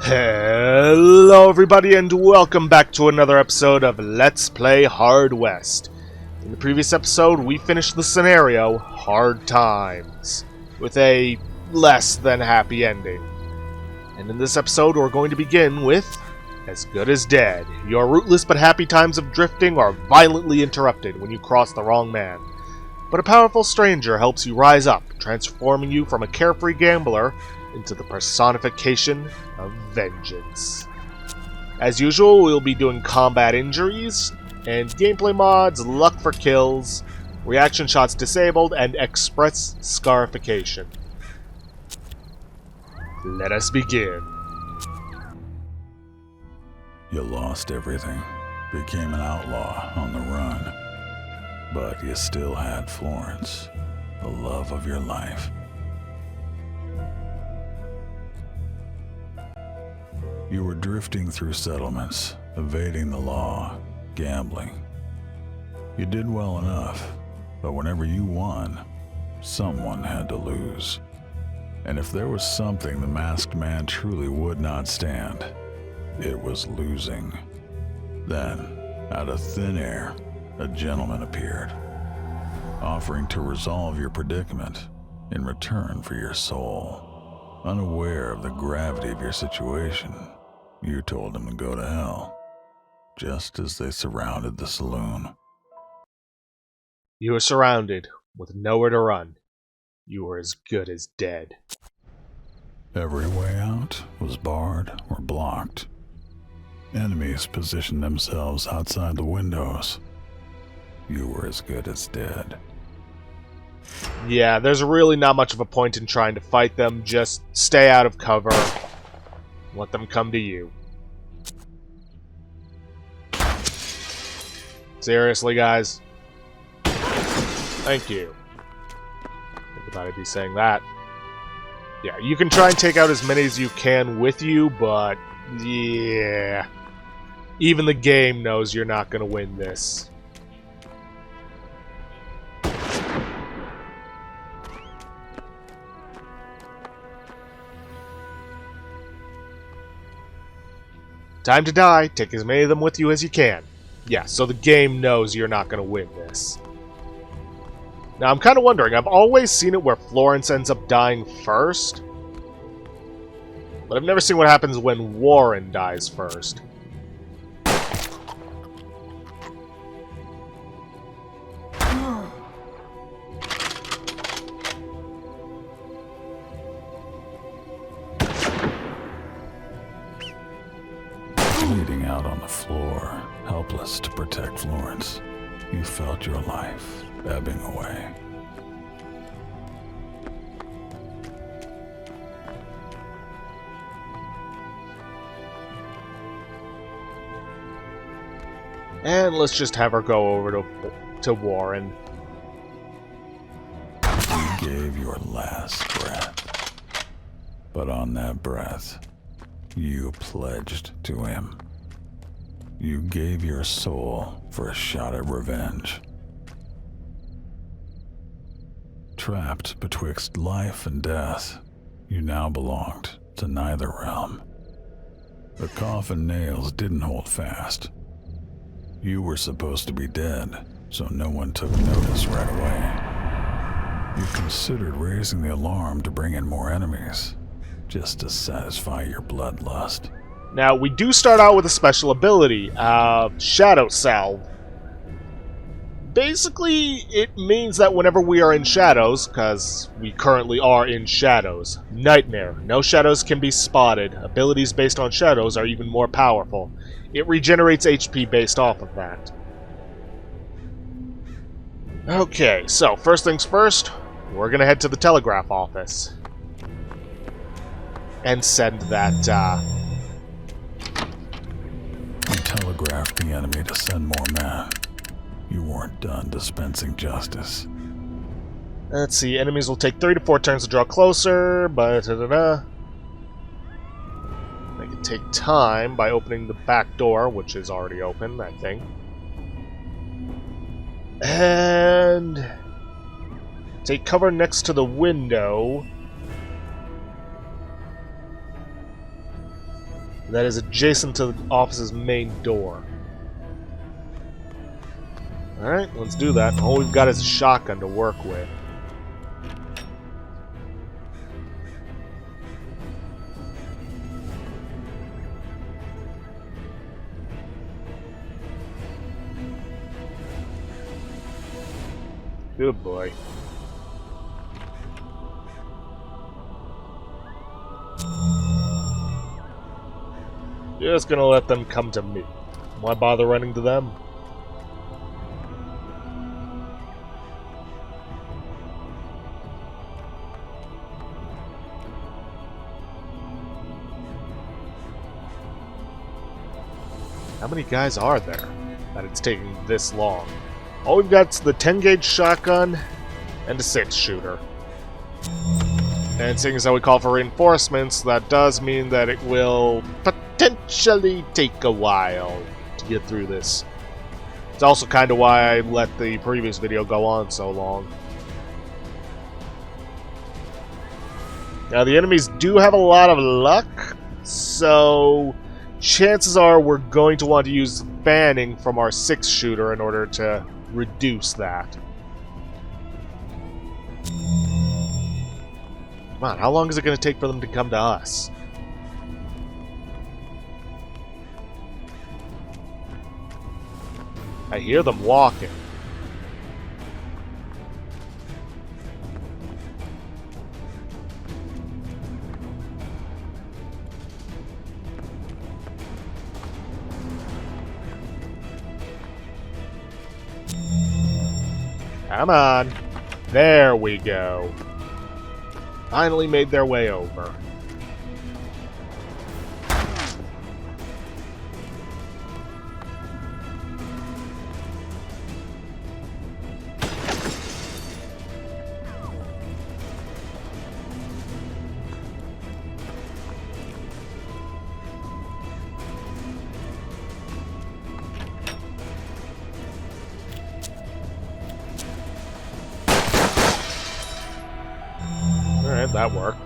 Hello everybody and welcome back to another episode of Let's Play Hard West. In the previous episode we finished the scenario, Hard Times, with a less than happy ending. And in this episode we're going to begin with As Good as Dead. Your rootless but happy times of drifting are violently interrupted when you cross the wrong man. But a powerful stranger helps you rise up, transforming you from a carefree gambler into the personification of vengeance. As usual, we'll be doing combat injuries, and gameplay mods, luck for kills, reaction shots disabled, and express scarification. Let us begin. You lost everything, became an outlaw on the run, but you still had Florence, the love of your life. You were drifting through settlements, evading the law, gambling. You did well enough, but whenever you won, someone had to lose. And if there was something the masked man truly would not stand, it was losing. Then, out of thin air, a gentleman appeared, offering to resolve your predicament in return for your soul. Unaware of the gravity of your situation, you told him to go to hell, just as they surrounded the saloon. You were surrounded, with nowhere to run. You were as good as dead. Every way out was barred or blocked. Enemies positioned themselves outside the windows. You were as good as dead. Yeah, there's really not much of a point in trying to fight them. Just stay out of cover. Let them come to you. Seriously, guys? Thank you. I thought I'd be saying that. Yeah, you can try and take out as many as you can with you, but yeah. Even the game knows you're not going to win this. Time to die. Take as many of them with you as you can. Yeah, so the game knows you're not going to win this. Now, I'm kind of wondering. I've always seen it where Florence ends up dying first. But I've never seen what happens when Warren dies first. Bleeding out on the floor, helpless to protect Florence, you felt your life ebbing away. And let's just have her go over to Warren. You gave your last breath. But on that breath, you pledged to him. You gave your soul for a shot at revenge. Trapped betwixt life and death, you now belonged to neither realm. The coffin nails didn't hold fast. You were supposed to be dead, so no one took notice right away. You considered raising the alarm to bring in more enemies, just to satisfy your bloodlust. Now, we do start out with a special ability, Shadow Salve. Basically, it means that whenever we are in shadows, because we currently are in shadows, Nightmare, no shadows can be spotted. Abilities based on shadows are even more powerful. It regenerates HP based off of that. Okay, so first things first, we're gonna head to the telegraph office. And send that, You telegraphed the enemy to send more men. You weren't done dispensing justice. Let's see, enemies will take 3 to 4 turns to draw closer, but they can take time by opening the back door, which is already open, I think. And take cover next to the window. that is adjacent to the office's main door. Alright, let's do that. All we've got is a shotgun to work with. Good boy. Just gonna let them come to me. Why bother running to them? How many guys are there that it's taking this long? All we've got is the 10-gauge shotgun and a 6-shooter. And seeing as how we call for reinforcements, that does mean that it will potentially take a while to get through this. It's also kind of why I let the previous video go on so long. Now, the enemies do have a lot of luck, so chances are we're going to want to use fanning from our 6-shooter in order to reduce that. Come on, how long is it going to take for them to come to us? I hear them walking. Come on. There we go. Finally made their way over. Alright, that worked.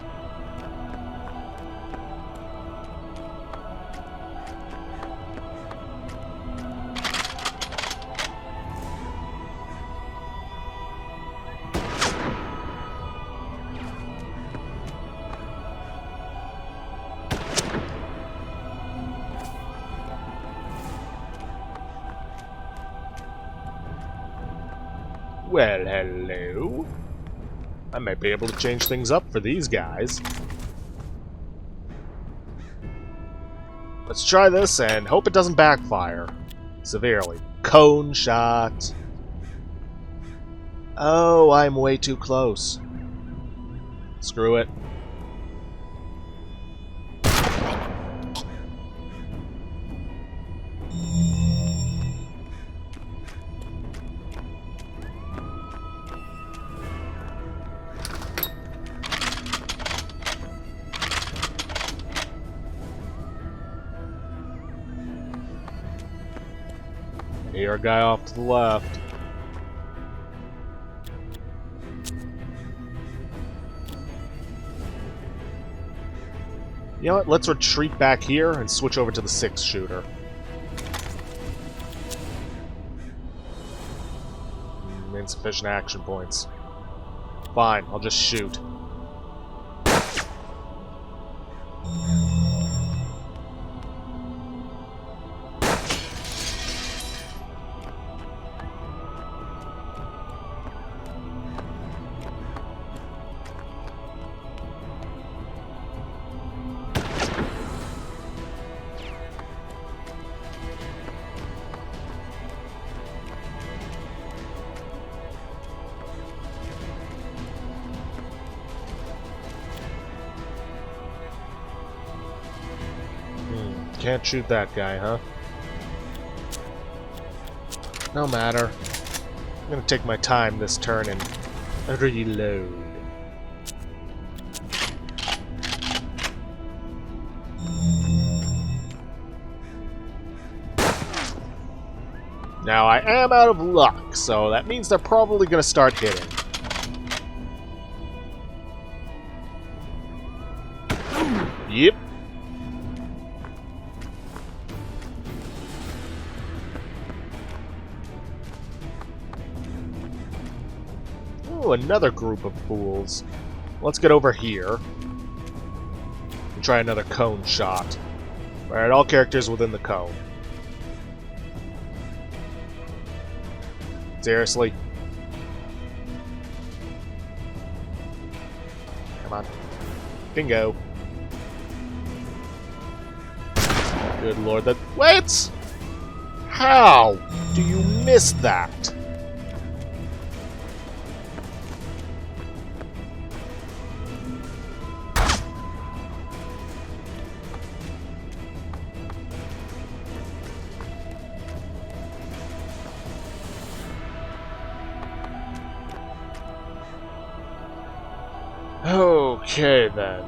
Well, hello. I might be able to change things up for these guys. Let's try this and hope it doesn't backfire severely. Cone shot. Oh, I'm way too close. Screw it. Here, a guy off to the left. You know what? Let's retreat back here and switch over to the 6-shooter. Insufficient action points. Fine, I'll just shoot. Can't shoot that guy, huh? No matter. I'm gonna take my time this turn and reload. Now, I am out of luck, so that means they're probably gonna start hitting. Yep. Ooh, another group of fools. Let's get over here. And try another cone shot. Alright, all characters within the cone. Seriously? Come on. Bingo. Good lord, that... What? How do you miss that? Okay, then.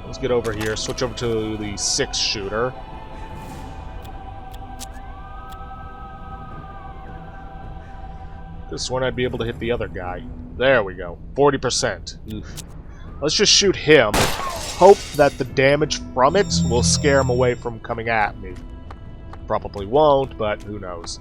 Let's get over here, switch over to the 6-shooter. Could've sworn I'd be able to hit the other guy. There we go. 40%. Oof. Let's just shoot him. Hope that the damage from it will scare him away from coming at me. Probably won't, but who knows.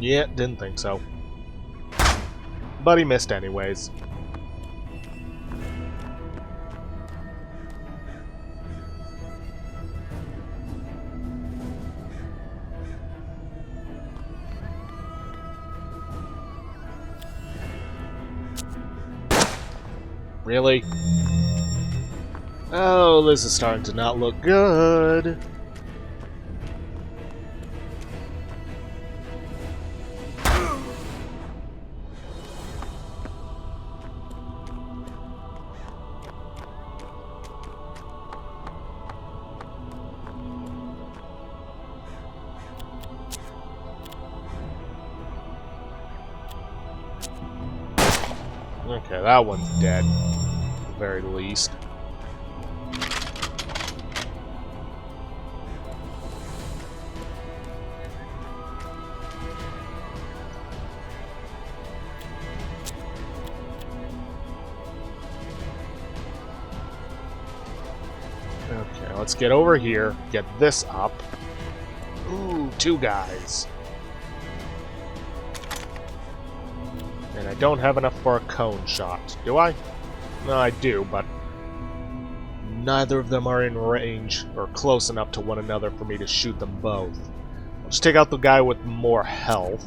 Yeah, didn't think so. But he missed anyways. Really? Oh, this is starting to not look good. Okay, that one's dead. At the very least. Okay, let's get over here, get this up. Ooh, 2 guys. And I don't have enough for a cone shot. Do I? No, I do, but neither of them are in range or close enough to one another for me to shoot them both. Let's take out the guy with more health.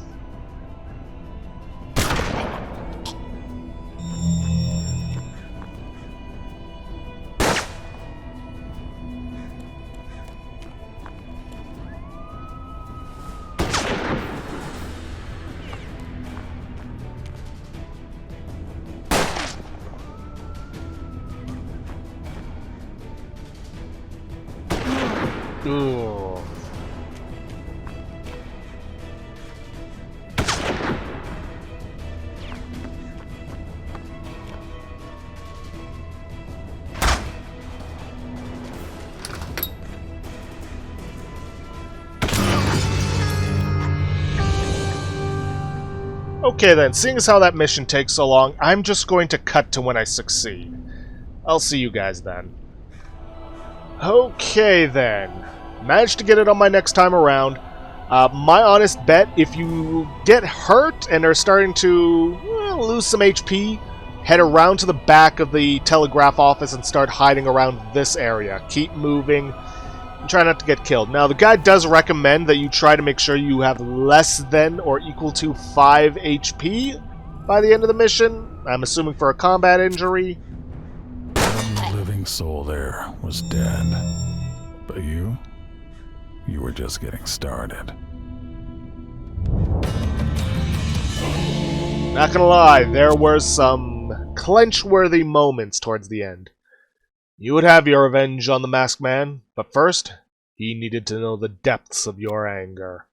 Ooh. Okay then, seeing as how that mission takes so long, I'm just going to cut to when I succeed. I'll see you guys then. Okay then. Managed to get it on my next time around. My honest bet, if you get hurt and are starting to lose some HP, head around to the back of the telegraph office and start hiding around this area. Keep moving and try not to get killed. Now, the guide does recommend that you try to make sure you have less than or equal to 5 HP by the end of the mission. I'm assuming for a combat injury. Every living soul there was dead. But you were just getting started. Not gonna lie, there were some clench-worthy moments towards the end. You would have your revenge on the Masked Man, but first, he needed to know the depths of your anger.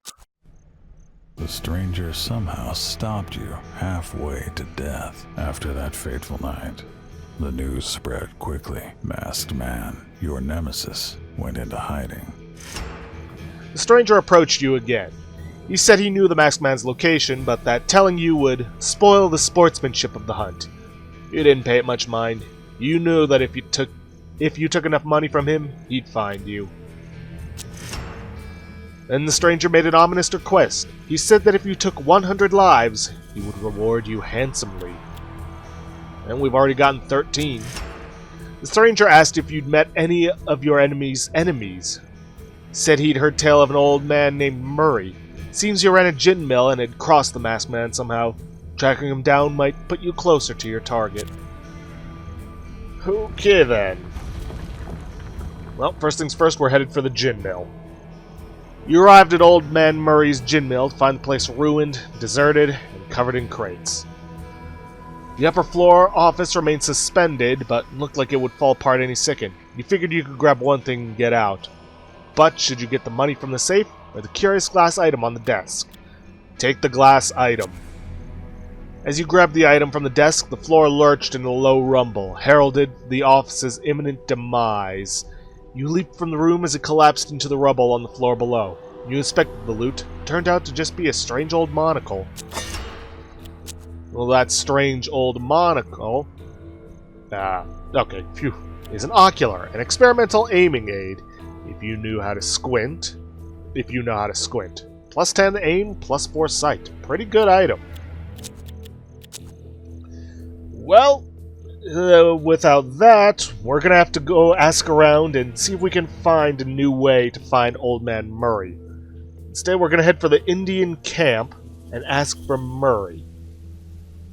The stranger somehow stopped you halfway to death after that fateful night. The news spread quickly. Masked Man your nemesis went into hiding. The stranger approached you again. He said he knew the masked man's location, but that telling you would spoil the sportsmanship of the hunt. You didn't pay it much mind. You knew that if you took enough money from him, he'd find you. Then the stranger made an ominous request. He said that if you took 100 lives, he would reward you handsomely. And we've already gotten 13. The stranger asked if you'd met any of your enemy's enemies. Said he'd heard tale of an old man named Murray. Seems you ran a gin mill and had crossed the masked man somehow. Tracking him down might put you closer to your target. Okay then. Well, first things first, we're headed for the gin mill. You arrived at Old Man Murray's gin mill to find the place ruined, deserted, and covered in crates. The upper floor office remained suspended, but looked like it would fall apart any second. You figured you could grab one thing and get out. But should you get the money from the safe, or the curious glass item on the desk? Take the glass item. As you grabbed the item from the desk, the floor lurched in a low rumble, heralded the office's imminent demise. You leaped from the room as it collapsed into the rubble on the floor below. You inspected the loot. It turned out to just be a strange old monocle. Well, that strange old monocle... okay, phew. Is an ocular, an experimental aiming aid. If you know how to squint. Plus 10 aim, plus 4 sight. Pretty good item. Well, without that, we're gonna have to go ask around and see if we can find a new way to find Old Man Murray. Instead, we're gonna head for the Indian camp and ask for Murray.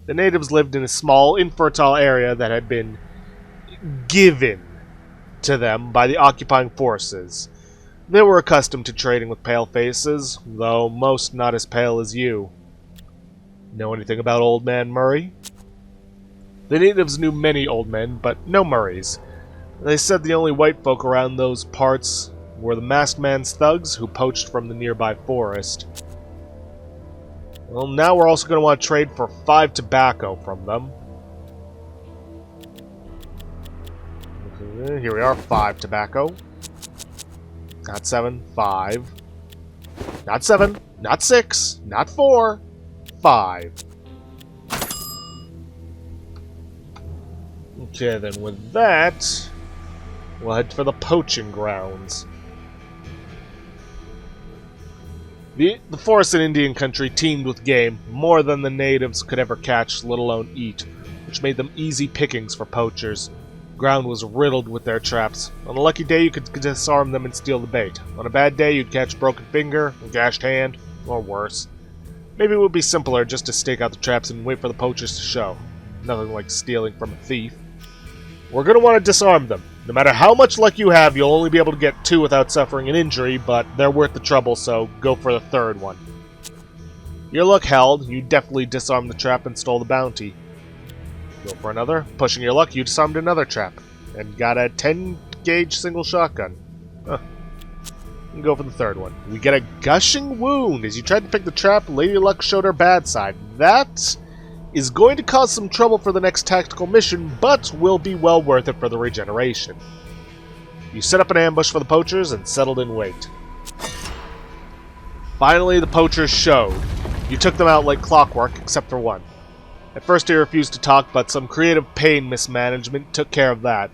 The natives lived in a small, infertile area that had been given to them by the occupying forces. They were accustomed to trading with pale faces, though most not as pale as you. Know anything about Old Man Murray? The natives knew many old men, but no Murrays. They said the only white folk around those parts were the masked man's thugs who poached from the nearby forest. Well, now we're also going to want to trade for 5 tobacco from them. Here we are, 5 tobacco. Not 7, 5. Not 7, not 6, not 4, 5. Okay, then with that, we'll head for the poaching grounds. The forest in Indian country teemed with game, more than the natives could ever catch, let alone eat, which made them easy pickings for poachers. The ground was riddled with their traps. On a lucky day, you could disarm them and steal the bait. On a bad day, you'd catch a broken finger, a gashed hand, or worse. Maybe it would be simpler just to stake out the traps and wait for the poachers to show. Nothing like stealing from a thief. We're going to want to disarm them. No matter how much luck you have, you'll only be able to get 2 without suffering an injury, but they're worth the trouble, so go for the 3rd one. Your luck held. You definitely disarmed the trap and stole the bounty. Go for another. Pushing your luck, you disarmed another trap and got a 10-gauge single shotgun. And go for the 3rd one. We get a gushing wound. As you tried to pick the trap, Lady Luck showed her bad side. That is going to cause some trouble for the next tactical mission, but will be well worth it for the regeneration. You set up an ambush for the poachers and settled in wait. Finally, the poachers showed. You took them out like clockwork, except for one. At first he refused to talk, but some creative pain mismanagement took care of that.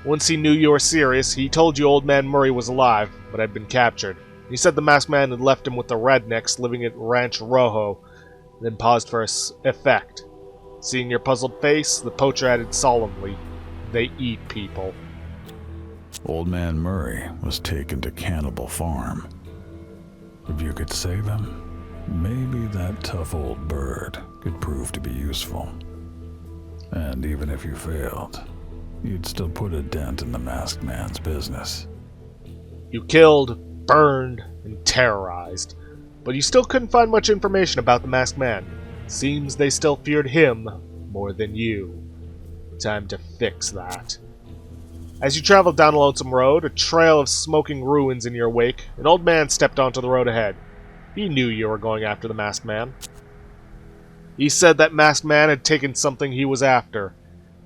Once he knew you were serious, he told you Old Man Murray was alive, but had been captured. He said the masked man had left him with the rednecks living at Ranch Rojo, then paused for effect. Seeing your puzzled face, the poacher added solemnly, "They eat people." Old Man Murray was taken to Cannibal Farm. If you could save him, maybe that tough old bird could prove to be useful. And even if you failed, you'd still put a dent in the masked man's business. You killed, burned, and terrorized, but you still couldn't find much information about the masked man. Seems they still feared him more than you. Time to fix that. As you traveled down a lonesome road, a trail of smoking ruins in your wake, an old man stepped onto the road ahead. He knew you were going after the masked man. He said that masked man had taken something he was after.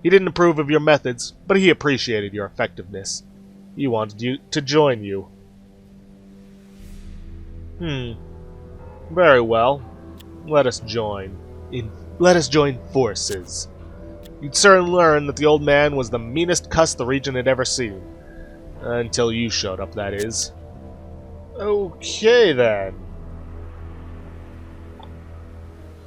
He didn't approve of your methods, but he appreciated your effectiveness. He wanted you to join you. Very well. Let us join. Let us join forces. You'd soon learn that the old man was the meanest cuss the region had ever seen. Until you showed up, that is. Okay, then.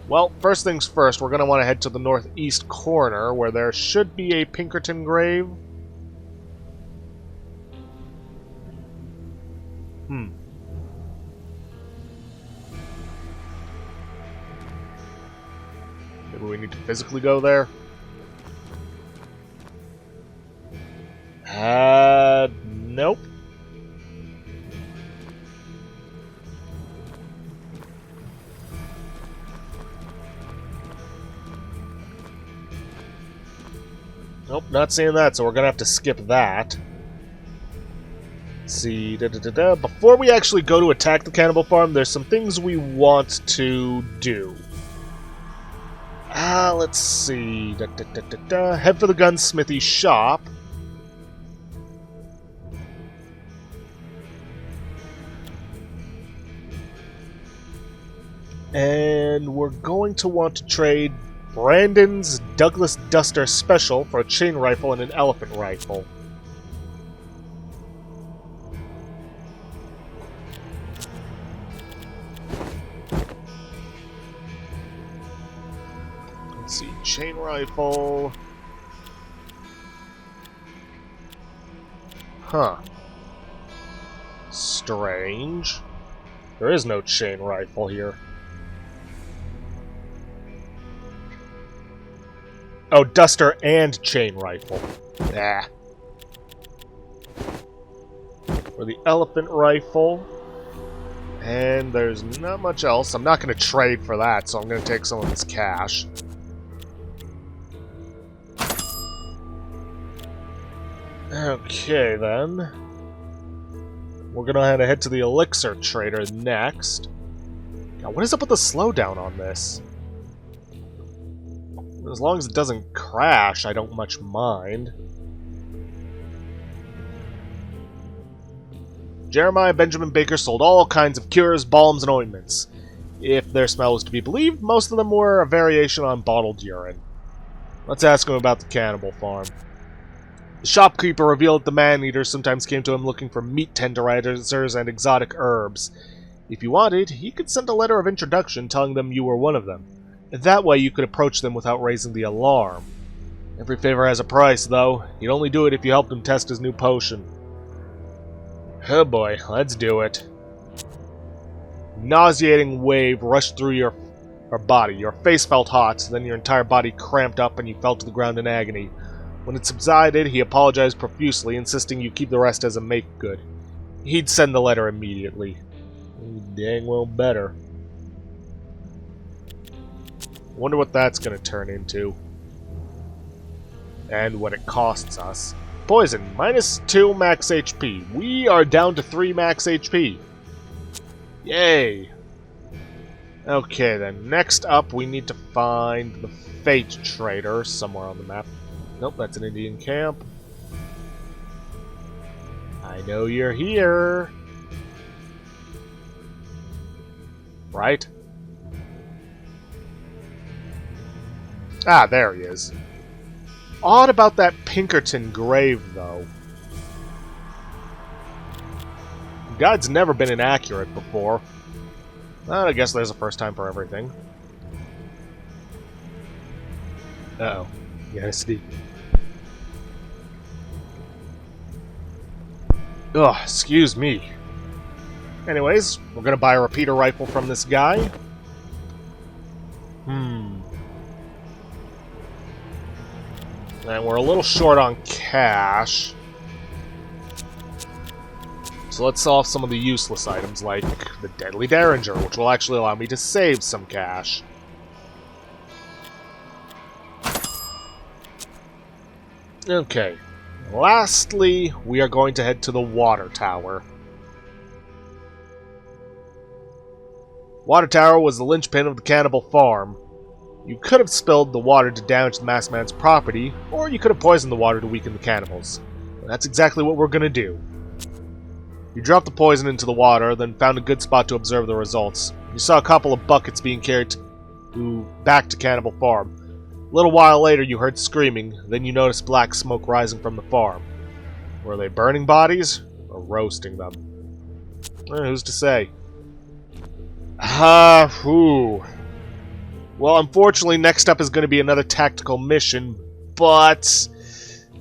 Well, first things first, we're going to want to head to the northeast corner, where there should be a Pinkerton grave. Maybe we need to physically go there? Nope. Nope, not seeing that, so we're gonna have to skip that. Let's see, Before we actually go to attack the cannibal farm, there's some things we want to do. Let's see. Head for the gunsmithy shop. And we're going to want to trade Brandon's Douglas Duster Special for a chain rifle and an elephant rifle. Let's see, chain rifle. Huh. Strange. There is no chain rifle here. Oh, Duster and chain rifle. Nah. For the elephant rifle. And there's not much else. I'm not going to trade for that, so I'm going to take some of this cash. Okay, then. We're going to head to the elixir trader next. Now, what is up with the slowdown on this? As long as it doesn't crash, I don't much mind. Jeremiah Benjamin Baker sold all kinds of cures, balms, and ointments. If their smell is to be believed, most of them were a variation on bottled urine. Let's ask him about the cannibal farm. The shopkeeper revealed that the man-eaters sometimes came to him looking for meat tenderizers and exotic herbs. If you wanted, he could send a letter of introduction telling them you were one of them. That way you could approach them without raising the alarm. Every favor has a price, though. He'd only do it if you helped him test his new potion. Oh boy, let's do it. Nauseating wave rushed through your body. Your face felt hot, then your entire body cramped up and you fell to the ground in agony. When it subsided, he apologized profusely, insisting you keep the rest as a make-good. He'd send the letter immediately. Dang well better. Wonder what that's going to turn into. And what it costs us. Poison, -2 max HP. We are down to 3 max HP. Yay! Okay then, next up we need to find the Fate Trader somewhere on the map. Nope, that's an Indian camp. I know you're here. Right? Ah, there he is. Odd about that Pinkerton grave, though. God's never been inaccurate before. Well, I guess there's a first time for everything. Uh-oh. Yes, ugh, excuse me. Anyways, we're gonna buy a repeater rifle from this guy. And we're a little short on cash. So let's sell off some of the useless items, like the Deadly Derringer, which will actually allow me to save some cash. Okay. Lastly, we are going to head to the water tower. Water tower was the linchpin of the cannibal farm. You could have spilled the water to damage the masked man's property, or you could have poisoned the water to weaken the cannibals. That's exactly what we're gonna do. You dropped the poison into the water, then found a good spot to observe the results. You saw a couple of buckets being carried back to Cannibal Farm. A little while later, you heard screaming, then you noticed black smoke rising from the farm. Were they burning bodies, or roasting them? Who's to say? Well, unfortunately, next up is going to be another tactical mission, but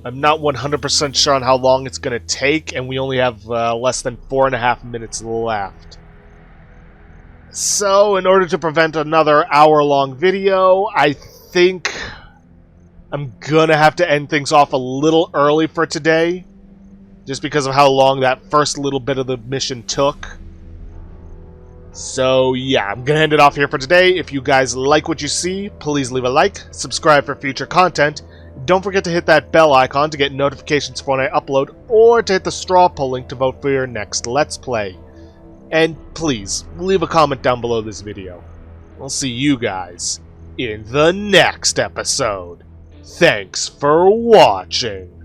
I'm not 100% sure on how long it's going to take, and we only have less than 4.5 minutes left. So, in order to prevent another hour-long video, I think I'm going to have to end things off a little early for today, just because of how long that first little bit of the mission took. So, yeah, I'm going to end it off here for today. If you guys like what you see, please leave a like, subscribe for future content. Don't forget to hit that bell icon to get notifications for when I upload, or to hit the straw poll link to vote for your next Let's Play. And please, leave a comment down below this video. I'll see you guys in the next episode. Thanks for watching.